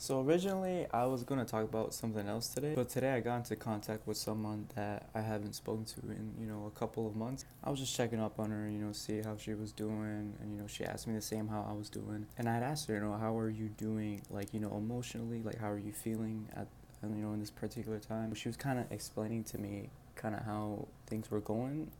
So originally I was gonna talk about something else today, but today I got into contact with someone that I haven't spoken to in, a couple of months. I was just checking up on her, see how she was doing, and she asked me the same how I was doing. And I had asked her, how are you doing, like, emotionally, like how are you feeling at in this particular time. She was kind of explaining to me kind of how things were going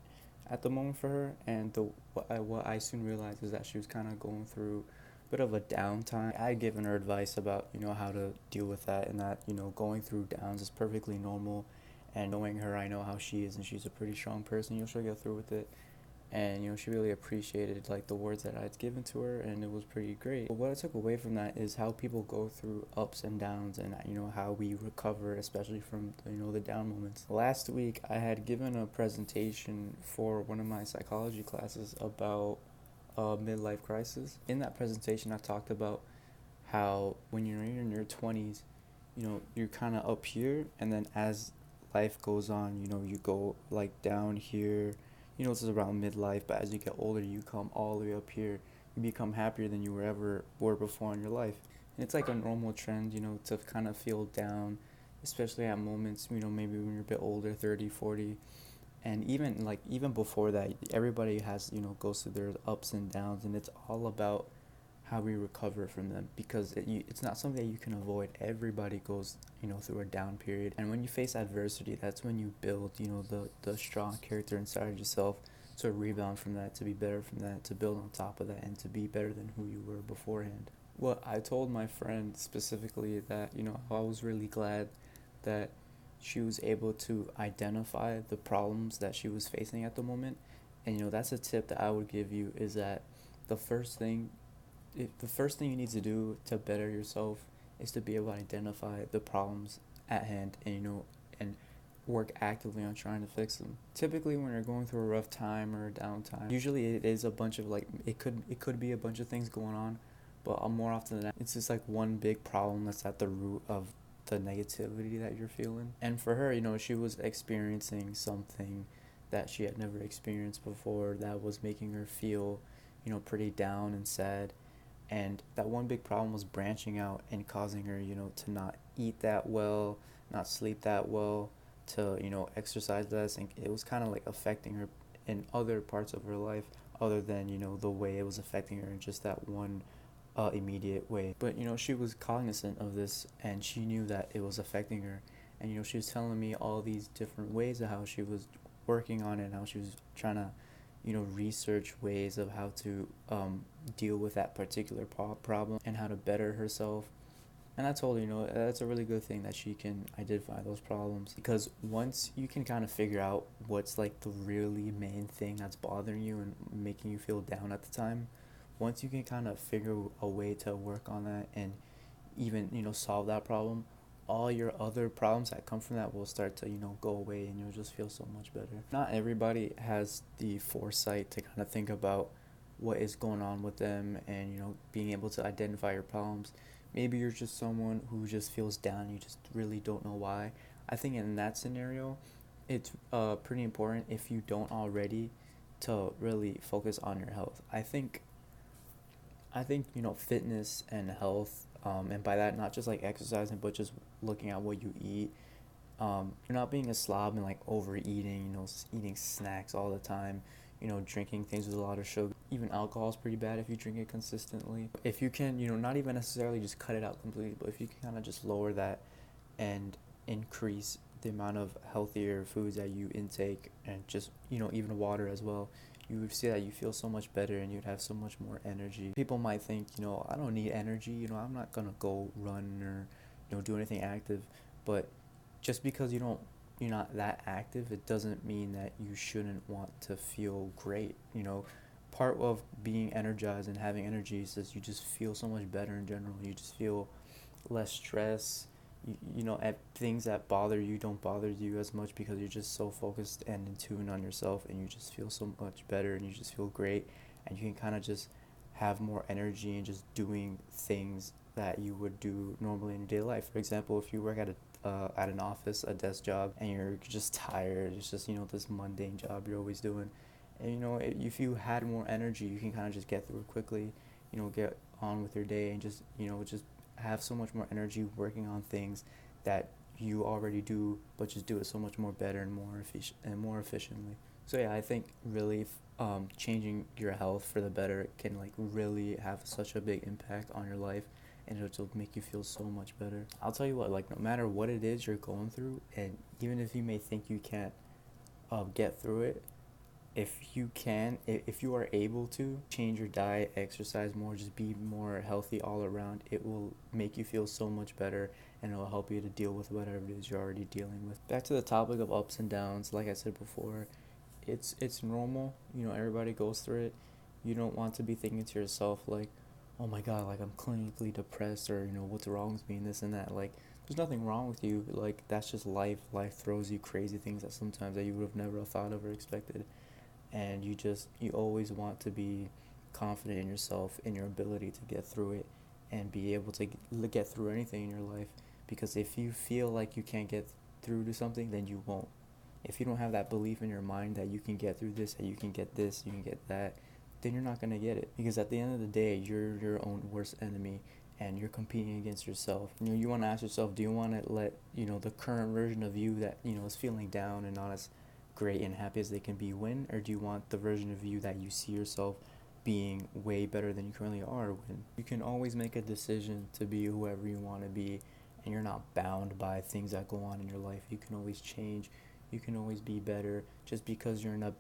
at the moment for her, and what I soon realized is that she was kind of going through a bit of a downtime. I had given her advice about how to deal with that, and that going through downs is perfectly normal. And knowing her, I know how she is, and she's a pretty strong person. She'll get through with it. And she really appreciated like the words that I'd given to her, and it was pretty great. But what I took away from that is how people go through ups and downs, and how we recover, especially from the down moments. Last week I had given a presentation for one of my psychology classes about midlife crisis. In that presentation I talked about how when you're in your 20s, you're kind of up here, and then as life goes on, you go like down here. This is around midlife, but as you get older, you come all the way up here. You become happier than you were before in your life. And it's like a normal trend, to kind of feel down, especially at moments, maybe when you're a bit older, 30, 40. And even before that, everybody has, goes through their ups and downs, and it's all about how we recover from them, because it's not something that you can avoid. Everybody goes through a down period, and when you face adversity, that's when you build the strong character inside of yourself to rebound from that, to be better from that, to build on top of that, and to be better than who you were beforehand. What I told my friend specifically, that I was really glad that she was able to identify the problems that she was facing at the moment. And that's a tip that I would give you, is that the first thing the first thing you need to do to better yourself is to be able to identify the problems at hand, and and work actively on trying to fix them. Typically when you're going through a rough time or a downtime, usually it is a bunch of like it could be a bunch of things going on, but more often than not it's just like one big problem that's at the root of the negativity that you're feeling. And for her, she was experiencing something that she had never experienced before, that was making her feel pretty down and sad. And that one big problem was branching out and causing her, to not eat that well, not sleep that well, to, exercise less. And it was kind of like affecting her in other parts of her life, other than, the way it was affecting her in just that one immediate way. But, she was cognizant of this, and she knew that it was affecting her. And, she was telling me all these different ways of how she was working on it, and how she was trying to research ways of how to deal with that particular problem, and how to better herself. And I told her, that's a really good thing that she can identify those problems, because once you can kind of figure out what's like the really main thing that's bothering you and making you feel down at the time, once you can kind of figure a way to work on that, and even solve that problem, all your other problems that come from that will start to go away, and you'll just feel so much better. Not everybody has the foresight to kind of think about what is going on with them, and being able to identify your problems. Maybe you're just someone who just feels down, you just really don't know why. I think in that scenario, it's pretty important, if you don't already, to really focus on your health. I think fitness and health, and by that not just like exercising, but just looking at what you eat. You're not being a slob and like overeating, eating snacks all the time, drinking things with a lot of sugar. Even alcohol is pretty bad if you drink it consistently. If you can, not even necessarily just cut it out completely, but if you can kind of just lower that and increase the amount of healthier foods that you intake, and just even water as well, you would see that you feel so much better, and you'd have so much more energy. People might think, I don't need energy, I'm not gonna go run or do anything active. But just because you're not that active, it doesn't mean that you shouldn't want to feel great. Part of being energized and having energy is that you just feel so much better in general. You just feel less stress. At things that bother you don't bother you as much, because you're just so focused and in tune on yourself, and you just feel so much better, and you just feel great, and you can kind of just have more energy and just doing things that you would do normally in your daily life. For example, if you work at an office, a desk job, and you're just tired, it's just this mundane job you're always doing, and if you had more energy, you can kind of just get through it quickly, get on with your day, and just just have so much more energy working on things that you already do, but just do it so much more better and more efficiently. So yeah, I think really changing your health for the better can like really have such a big impact on your life, and it'll make you feel so much better. I'll tell you what, like no matter what it is you're going through, and even if you may think you can't get through it, if you are able to change your diet, exercise more, just be more healthy all around, it will make you feel so much better, and it will help you to deal with whatever it is you're already dealing with. Back to the topic of ups and downs, like I said before, it's normal. You know, everybody goes through it. You don't want to be thinking to yourself like, oh my god, like I'm clinically depressed, or you know what's wrong with me and this and that. Like there's nothing wrong with you. Like that's just life. Life throws you crazy things that sometimes that you would have never thought of or expected, and you always want to be confident in yourself, in your ability to get through it and be able to get through anything in your life, because if you feel like you can't get through to something, then you won't. If you don't have that belief in your mind that you can get through this, that you can get this, you can get that, then you're not going to get it, because at the end of the day you're your own worst enemy, and you're competing against yourself. You know, you want to ask yourself, do you want to let, you know, the current version of you that, you know, is feeling down and not as great and happy as they can be win, or do you want the version of you that you see yourself being way better than you currently are win? You can always make a decision to be whoever you want to be, and you're not bound by things that go on in your life. You can always change. You can always be better. Just because you're in a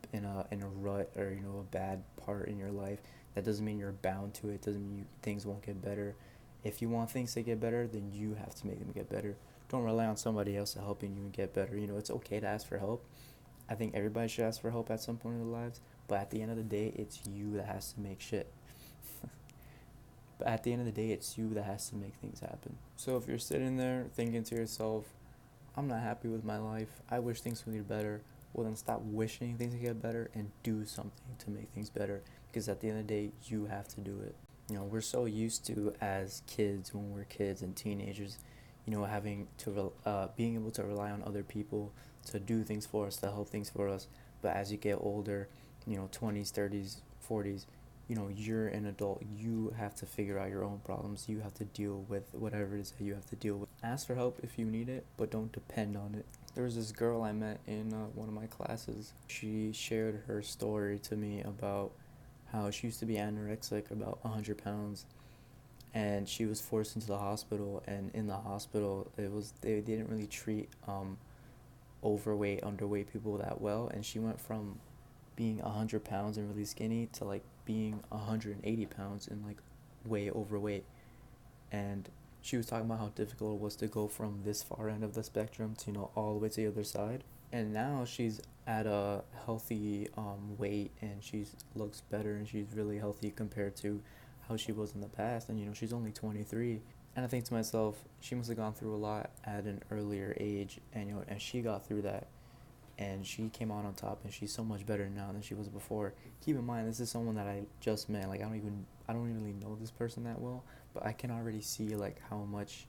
rut, or you know, a bad part in your life, that doesn't mean you're bound to it. Doesn't mean things won't get better. If you want things to get better, then you have to make them get better. Don't rely on somebody else to helping you get better. You know, it's okay to ask for help. I think everybody should ask for help at some point in their lives, but at the end of the day, it's you that has to make shit. But at the end of the day, it's you that has to make things happen. So if you're sitting there thinking to yourself, I'm not happy with my life, I wish things would get better, well then stop wishing things would get better and do something to make things better, because at the end of the day, you have to do it. You know, we're so used to, as kids, when we're kids and teenagers, you know, having to being able to rely on other people to do things for us, to help things for us. But as you get older, you know, 20s, 30s, 40s, you know, you're an adult. You have to figure out your own problems. You have to deal with whatever it is that you have to deal with. Ask for help if you need it, but don't depend on it. There was this girl I met in one of my classes. She shared her story to me about how she used to be anorexic, about 100 pounds, and she was forced into the hospital. And in the hospital, they didn't really treat overweight, underweight people that well, and she went from being 100 pounds and really skinny to like being 180 pounds and like way overweight. And she was talking about how difficult it was to go from this far end of the spectrum to, you know, all the way to the other side. And now she's at a healthy weight, and she looks better, and she's really healthy compared to how she was in the past. And you know, she's only 23. And I think to myself, she must have gone through a lot at an earlier age, and you know, and she got through that, and she came out on top, and she's so much better now than she was before. Keep in mind, this is someone that I just met. Like I don't really know this person that well, but I can already see like how much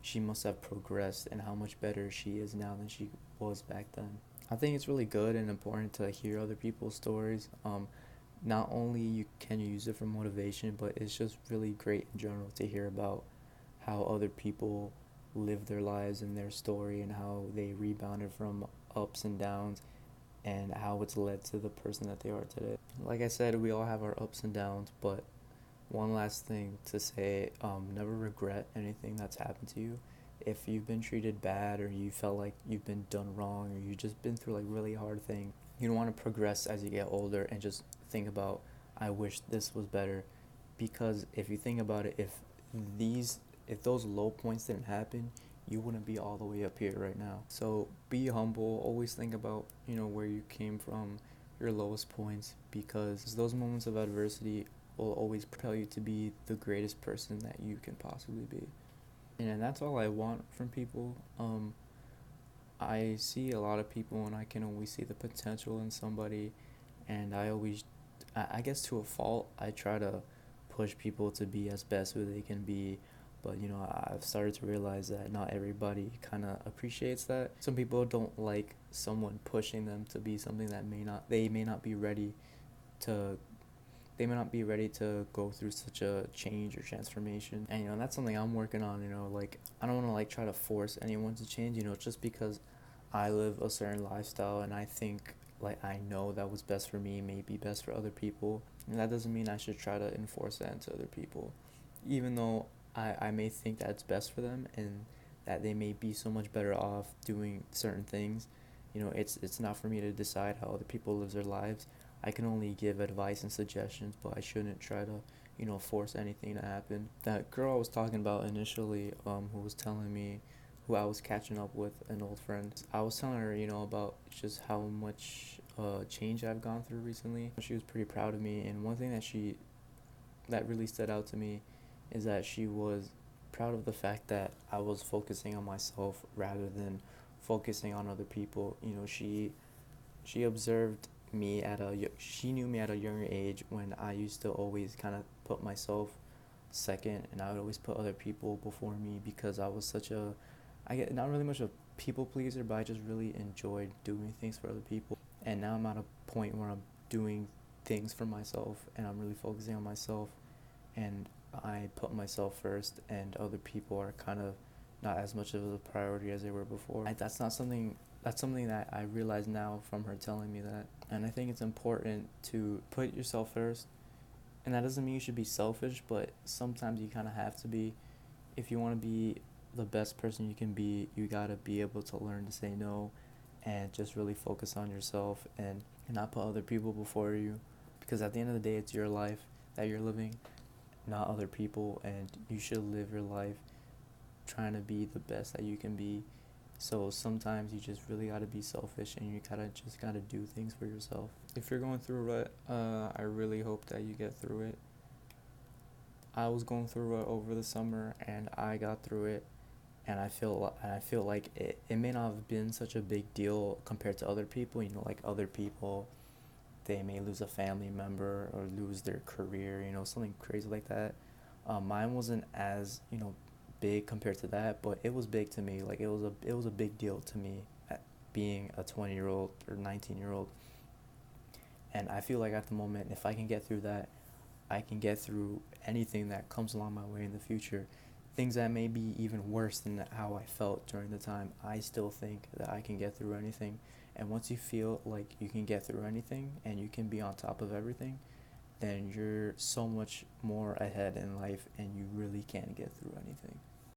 she must have progressed and how much better she is now than she was back then. I think it's really good and important to hear other people's stories. Not only can you use it for motivation, but it's just really great in general to hear about how other people live their lives and their story, and how they rebounded from ups and downs, and how it's led to the person that they are today. Like I said, we all have our ups and downs, but one last thing to say, never regret anything that's happened to you. If you've been treated bad, or you felt like you've been done wrong, or you've just been through like really hard thing, you don't want to progress as you get older and just think about, I wish this was better. Because if you think about it, if those low points didn't happen, you wouldn't be all the way up here right now. So be humble. Always think about, you know, where you came from, your lowest points, because those moments of adversity will always propel you to be the greatest person that you can possibly be. And that's all I want from people. I see a lot of people, and I can always see the potential in somebody, and I guess to a fault, I try to push people to be as best who they can be. But you know, I've started to realize that not everybody kind of appreciates that. Some people don't like someone pushing them to be something that they may not be ready to they may not be ready to go through such a change or transformation. And that's something I'm working on. Like I don't want to like try to force anyone to change. Just because I live a certain lifestyle and I think like I know that what's best for me may be best for other people. And that doesn't mean I should try to enforce that into other people, even though I may think that it's best for them and that they may be so much better off doing certain things. It's not for me to decide how other people live their lives. I can only give advice and suggestions, but I shouldn't try to, force anything to happen. That girl I was talking about initially, who was telling me, who I was catching up with, an old friend. I was telling her, about just how much change I've gone through recently. She was pretty proud of me, and one thing that really stood out to me is that she was proud of the fact that I was focusing on myself rather than focusing on other people. She observed me she knew me at a younger age when I used to always kind of put myself second, and I would always put other people before me because I was I get not really much of a people pleaser, but I just really enjoyed doing things for other people. And now I'm at a point where I'm doing things for myself and I'm really focusing on myself, and I put myself first, and other people are kind of not as much of a priority as they were before. That's something that I realize now from her telling me that. And I think it's important to put yourself first. And that doesn't mean you should be selfish, but sometimes you kind of have to be. If you want to be the best person you can be, you got to be able to learn to say no and just really focus on yourself and not put other people before you. Because at the end of the day, it's your life that you're living, not other people, and you should live your life trying to be the best that you can be. So sometimes you just really gotta be selfish and you gotta do things for yourself. If you're going through a rut, I really hope that you get through it. I was going through it over the summer and I got through it, and I feel like it may not have been such a big deal compared to other people. Like other people, they may lose a family member or lose their career, something crazy like that. Mine wasn't as, big compared to that, but it was big to me. Like it was a big deal to me at being a 20-year-old or 19-year-old. And I feel like at the moment, if I can get through that, I can get through anything that comes along my way in the future. Things that may be even worse than how I felt during the time, I still think that I can get through anything. And once you feel like you can get through anything and you can be on top of everything, then you're so much more ahead in life and you really can get through anything.